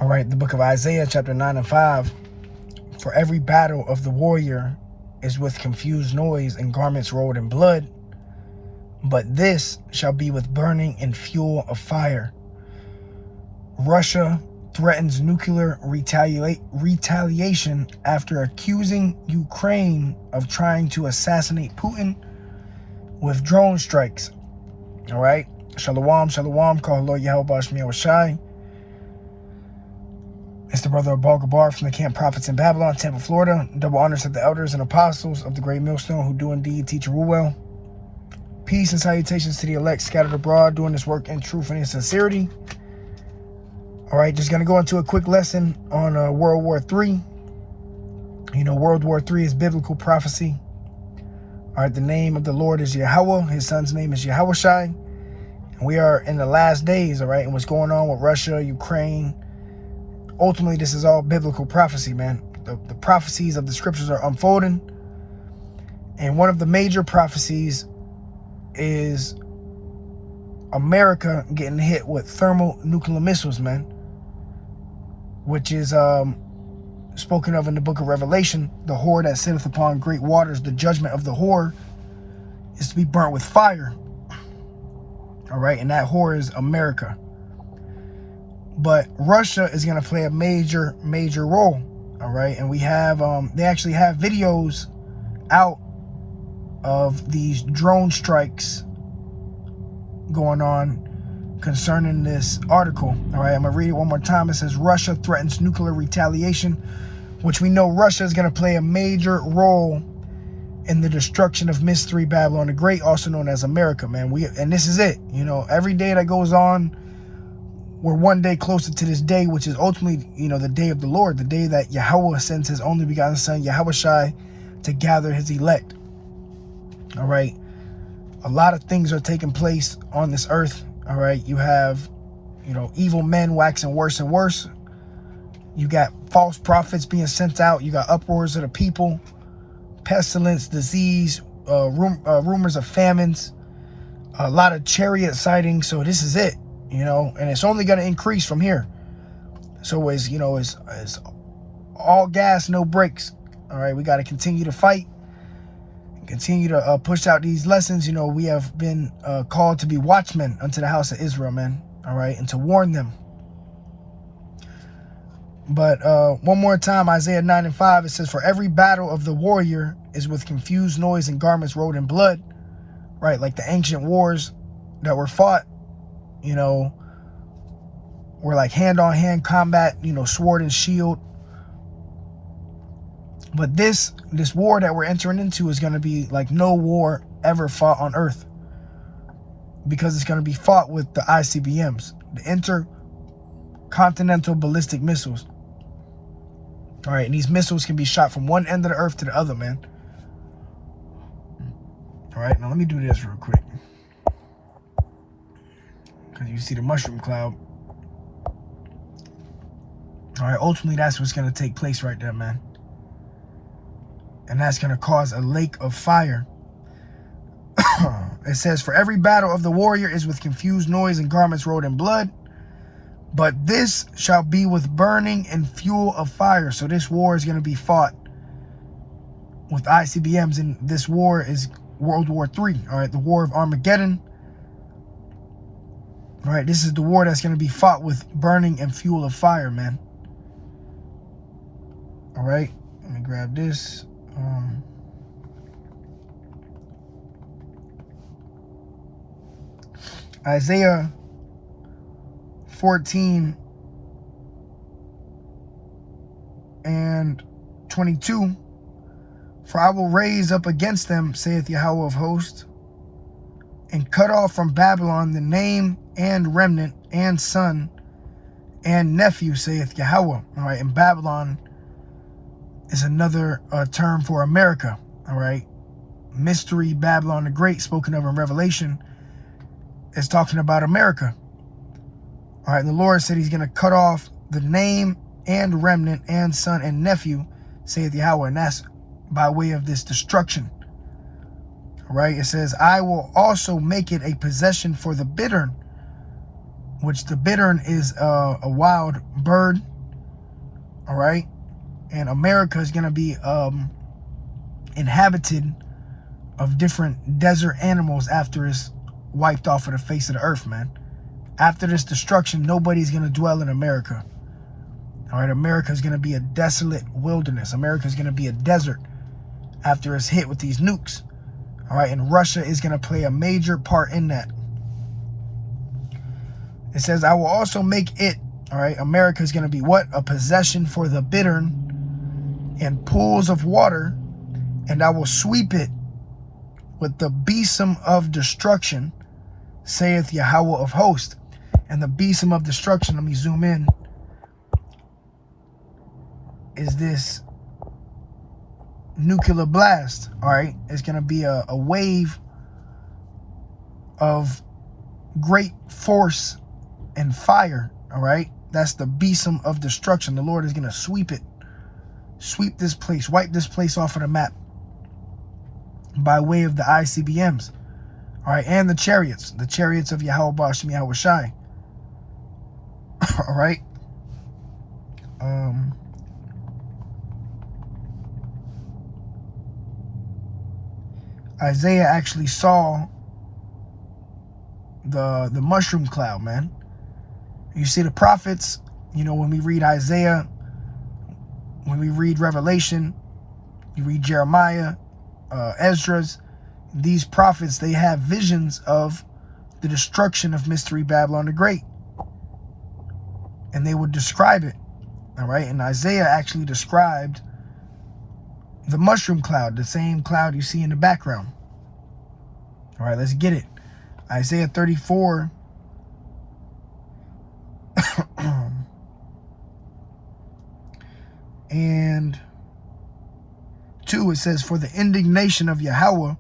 All right, the book of Isaiah, chapter 9 and 5. For every battle of the warrior is with confused noise and garments rolled in blood, but this shall be with burning and fuel of fire. Russia threatens nuclear retaliation after accusing Ukraine of trying to assassinate Putin with drone strikes. All right. Shalom, shalom. Call Lord Yahweh Bashmiel Shai. It's the brother of Balgabar from the Camp Prophets in Babylon, Tampa, Florida. Double honors to the elders and apostles of the great millstone who do indeed teach and rule well. Peace and salutations to the elect scattered abroad, doing this work in truth and in sincerity. All right, just going to go into a quick lesson on World War III. You know, World War III is biblical prophecy. All right, the name of the Lord is Yahweh. His son's name is Yahweh Shai. And we are in the last days, all right, and what's going on with Russia, Ukraine. Ultimately, this is all biblical prophecy, man. The prophecies of the scriptures are unfolding. And one of the major prophecies is America getting hit with thermonuclear missiles, man. Which is spoken of in the book of Revelation. The whore that sitteth upon great waters, the judgment of the whore is to be burnt with fire. All right, and that whore is America. But Russia is going to play a major role, all right? And we have, they actually have videos out of these drone strikes going on concerning this article, all right? I'm going to read it one more time. It says, Russia threatens nuclear retaliation, which we know Russia is going to play a major role in the destruction of Mystery Babylon the Great, also known as America, man. And this is it, you know, every day that goes on, we're one day closer to this day, which is ultimately, you know, the day of the Lord, the day that Yahweh sends his only begotten son, Yahweh Shai, to gather his elect. All right. A lot of things are taking place on this earth. All right. You have, you know, evil men waxing worse and worse. You got false prophets being sent out. You got uproars of the people, pestilence, disease, rumors of famines, a lot of chariot sightings. So this is it. You know, and it's only going to increase from here. So it's, you know, it's all gas, no brakes. All right, we got to continue to fight, continue to push out these lessons. You know, we have been called to be watchmen unto the house of Israel, man. All right, and to warn them. But one more time, Isaiah 9 and 5, it says, for every battle of the warrior is with confused noise and garments rolled in blood. Right, like the ancient wars that were fought. You know, we're like hand-on-hand combat, you know, sword and shield. But this war that we're entering into is going to be like no war ever fought on earth. Because it's going to be fought with the ICBMs, the intercontinental ballistic missiles. All right, and these missiles can be shot from one end of the earth to the other, man. All right, now let me do this real quick. You see the mushroom cloud. All right, ultimately that's what's going to take place right there, man. And that's going to cause a lake of fire. It says, for every battle of the warrior is with confused noise and garments rolled in blood, but this shall be with burning and fuel of fire. So this war is going to be fought with ICBMs, and this war is World War III. All right, the War of Armageddon. All right, this is the war that's going to be fought with burning and fuel of fire, man. All right, let me grab this. Isaiah 14 and 22. For I will raise up against them, saith Yahweh of hosts, and cut off from Babylon the name and remnant and son and nephew, saith Yahweh. All right, and Babylon is another term for America. All right, Mystery Babylon the Great, spoken of in Revelation, is talking about America. All right, and the Lord said he's going to cut off the name and remnant and son and nephew, saith Yahweh, and that's by way of this destruction. Right, it says, I will also make it a possession for the bittern, which the bittern is a wild bird, all right? And America is going to be inhabited of different desert animals after it's wiped off of the face of the earth, man. After this destruction, nobody's going to dwell in America. All right, America is going to be a desolate wilderness. America is going to be a desert after it's hit with these nukes. All right, and Russia is going to play a major part in that. It says, I will also make it, all right, America is going to be what? A possession for the bittern and pools of water, and I will sweep it with the besom of destruction, saith Yahweh of hosts. And the besom of destruction, let me zoom in, is this nuclear blast, all right? It's going to be a wave of great force and fire, all right? That's the besom of destruction. The Lord is going to sweep it, sweep this place, wipe this place off of the map by way of the ICBMs, all right? And the chariots of Yahweh Bashem Yahweh Shai. All right. Isaiah actually saw the mushroom cloud, man. You see the prophets, you know, when we read Isaiah, when we read Revelation, you read Jeremiah, Esdras, these prophets, they have visions of the destruction of Mystery Babylon the Great. And they would describe it, all right? And Isaiah actually described the mushroom cloud, the same cloud you see in the background. All right, let's get it. Isaiah 34. And 2, it says, for the indignation of Yahweh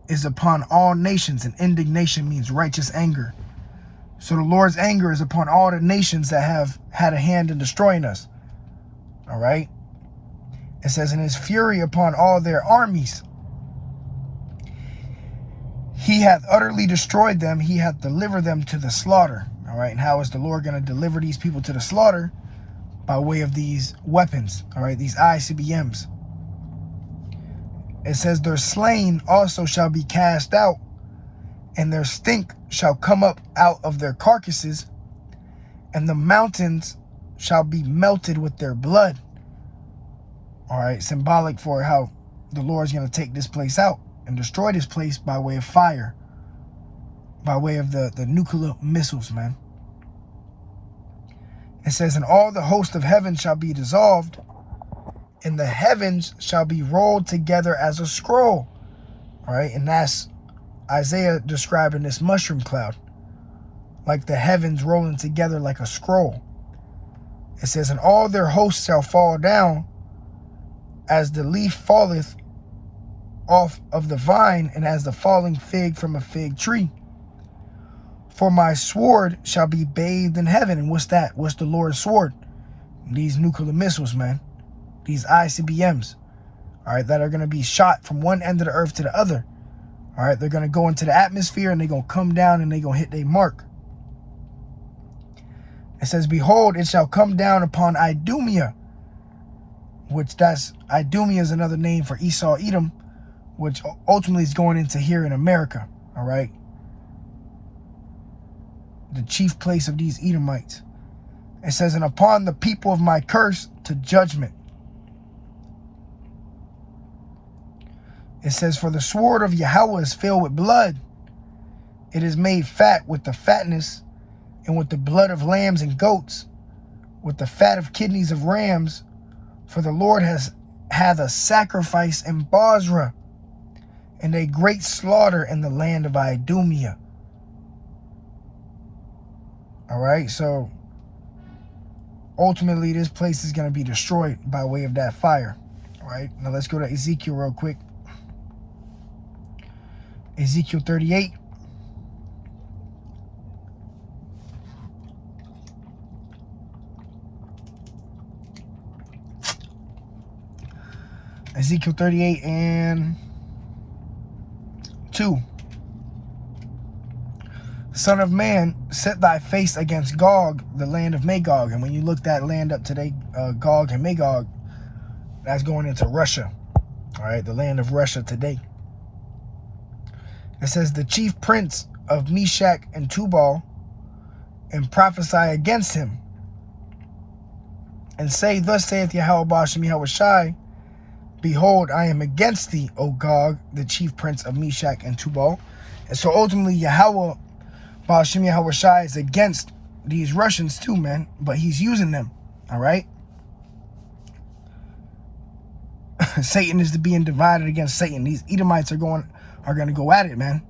is upon all nations. And indignation means righteous anger. So the Lord's anger is upon all the nations that have had a hand in destroying us. All right. It says, in his fury upon all their armies. He hath utterly destroyed them. He hath delivered them to the slaughter. All right. And how is the Lord going to deliver these people to the slaughter? By way of these weapons. All right. These ICBMs. It says, their slain also shall be cast out, and their stink shall come up out of their carcasses, and the mountains shall be melted with their blood. All right, symbolic for how the Lord's going to take this place out and destroy this place by way of fire, by way of the nuclear missiles, man. It says, and all the host of heaven shall be dissolved, and the heavens shall be rolled together as a scroll. All right, and that's Isaiah describing this mushroom cloud, like the heavens rolling together like a scroll. It says, and all their hosts shall fall down as the leaf falleth off of the vine, and as the falling fig from a fig tree. For my sword shall be bathed in heaven. And what's that? What's the Lord's sword? These nuclear missiles, man. These ICBMs, all right, that are going to be shot from one end of the earth to the other. All right, they're going to go into the atmosphere, and they're going to come down, and they're going to hit their mark. It says, behold, it shall come down upon Idumea, which Idumea is another name for Esau, Edom, which ultimately is going into here in America, all right? The chief place of these Edomites. It says, and upon the people of my curse to judgment. It says, for the sword of Yahweh is filled with blood. It is made fat with the fatness, and with the blood of lambs and goats, with the fat of kidneys of rams. For the Lord hath a sacrifice in Bozrah, and a great slaughter in the land of Idumea. All right, so ultimately this place is going to be destroyed by way of that fire. All right, now let's go to Ezekiel real quick. Ezekiel 38. Ezekiel 38 and 2. Son of man, set thy face against Gog, the land of Magog. And when you look that land up today, Gog and Magog, that's going into Russia. All right, the land of Russia today. It says, the chief prince of Meshach and Tubal, and prophesy against him, and say, thus saith Yahweh Bashem Yahweh Shai, behold, I am against thee, O Gog, the chief prince of Meshach and Tubal. And so ultimately, Yahweh Bashem Yahweh Shai is against these Russians too, man. But he's using them, all right? Satan is being divided against Satan. These Edomites are going to go at it, man.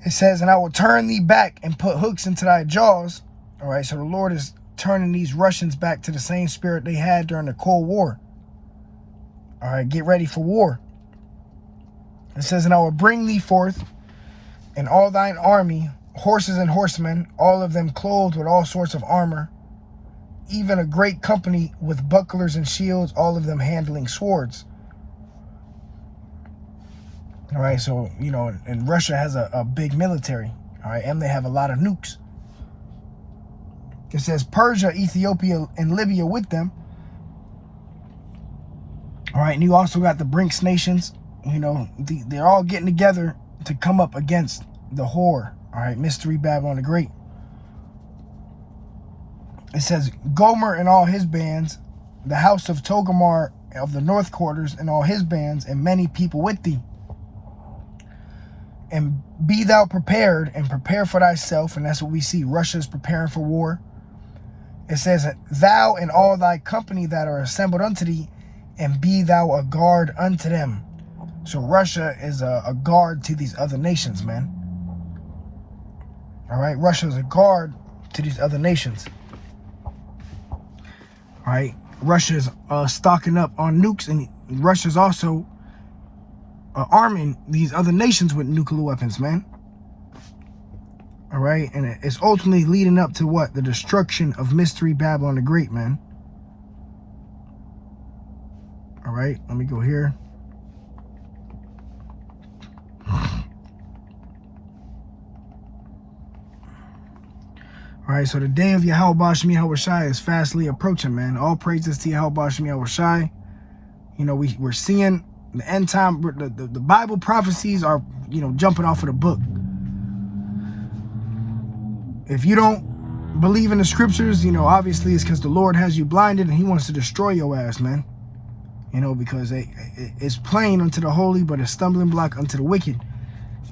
It says, and I will turn thee back and put hooks into thy jaws. All right, so the Lord is turning these Russians back to the same spirit they had during the Cold War. All right, get ready for war. It says, and I will bring thee forth and all thine army, horses and horsemen, all of them clothed with all sorts of armor, even a great company with bucklers and shields, all of them handling swords. All right, so, you know, and Russia has a big military, all right, and they have a lot of nukes. It says Persia, Ethiopia, and Libya with them. All right, and you also got the BRICS nations, you know, they're all getting together to come up against the whore, all right, Mystery Babylon the Great. It says Gomer and all his bands, the house of Togarmah of the north quarters and all his bands, and many people with thee. And be thou prepared, and prepare for thyself. And that's what we see. Russia's preparing for war. It says, thou and all thy company that are assembled unto thee, and be thou a guard unto them. So Russia is a guard to these other nations, man. All right, Russia is a guard to these other nations. All right, Russia is stocking up on nukes, and Russia's also arming these other nations with nuclear weapons, man. All right, and it's ultimately leading up to what? The destruction of Mystery Babylon the Great, man. All right, let me go here. All right, so the day of Yahweh Bashem Yahweh Shai is fastly approaching, man. All praises to Yahweh Bashem Yahweh Shai. You know, we're seeing the end time, the Bible prophecies are, you know, jumping off of the book. If you don't believe in the scriptures, you know, obviously it's because the Lord has you blinded and he wants to destroy your ass, man. You know, because it's plain unto the holy, but a stumbling block unto the wicked.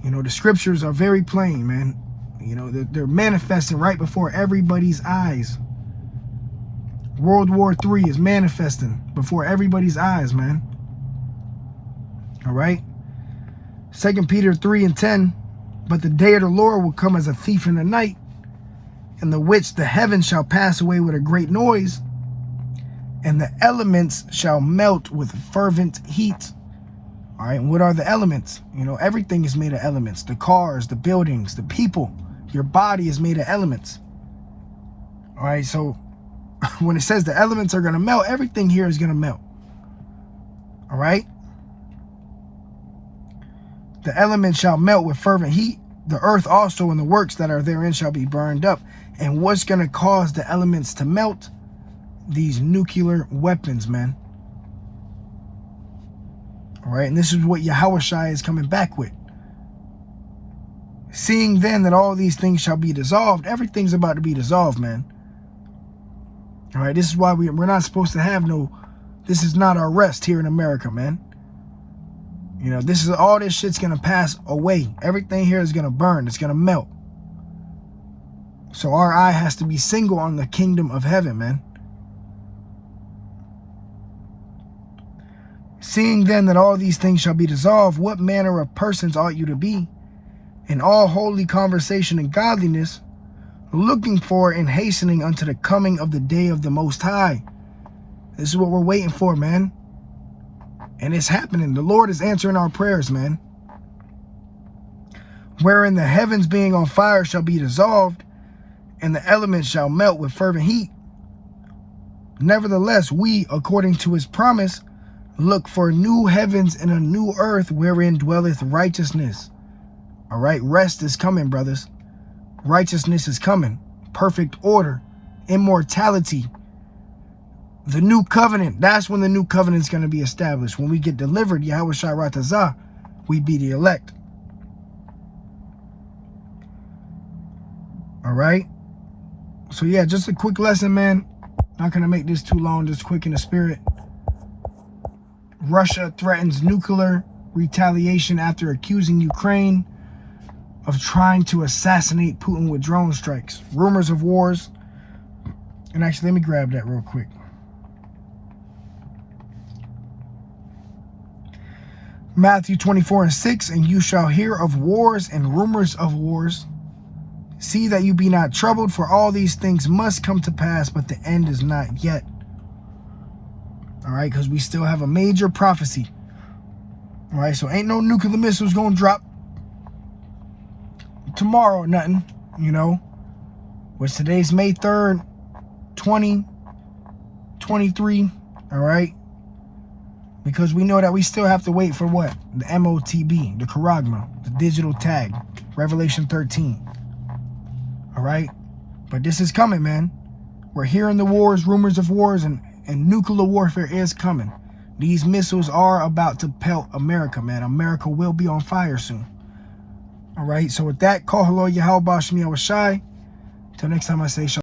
You know, the scriptures are very plain, man. You know, they're manifesting right before everybody's eyes. World War III is manifesting before everybody's eyes, man. All right. 2 Peter 3:10. But the day of the Lord will come as a thief in the night, in the which the heavens shall pass away with a great noise, and the elements shall melt with fervent heat. All right. And what are the elements? You know, everything is made of elements. The cars, the buildings, the people. Your body is made of elements. All right. So when it says the elements are going to melt, everything here is going to melt. All right. The elements shall melt with fervent heat. The earth also and the works that are therein shall be burned up. And what's going to cause the elements to melt? These nuclear weapons, man. All right. And this is what Yahweh Shai is coming back with. Seeing then that all these things shall be dissolved. Everything's about to be dissolved, man. All right. This is why we're not supposed to have this is not our rest here in America, man. You know, all this shit's going to pass away. Everything here is going to burn. It's going to melt. So our eye has to be single on the kingdom of heaven, man. Seeing then that all these things shall be dissolved, what manner of persons ought you to be? In all holy conversation and godliness, looking for and hastening unto the coming of the day of the Most High. This is what we're waiting for, man. And it's happening. The Lord is answering our prayers, man. Wherein the heavens being on fire shall be dissolved, and the elements shall melt with fervent heat. Nevertheless, we, according to his promise, look for new heavens and a new earth wherein dwelleth righteousness. All right, rest is coming, brothers. Righteousness is coming. Perfect order. Immortality. The new covenant. That's when the new covenant is going to be established. When we get delivered, Yahweh Shai Ratazah, we be the elect. All right. So yeah, just a quick lesson, man. Not going to make this too long. Just quick in the spirit. Russia threatens nuclear retaliation after accusing Ukraine of trying to assassinate Putin with drone strikes. Rumors of wars. And actually, let me grab that real quick. Matthew 24:6, and you shall hear of wars and rumors of wars. See that you be not troubled, for all these things must come to pass, but the end is not yet. All right, because we still have a major prophecy. All right, so ain't no nuclear missiles going to drop tomorrow or nothing, you know. Which today's May 3rd, 2023, all right? Because we know that we still have to wait for what? The MOTB, the Charagma, the digital tag, Revelation 13. All right? But this is coming, man. We're hearing the wars, rumors of wars, and nuclear warfare is coming. These missiles are about to pelt America, man. America will be on fire soon. All right? So with that, call hello, Yahweh Shai. Till next time I say shalom.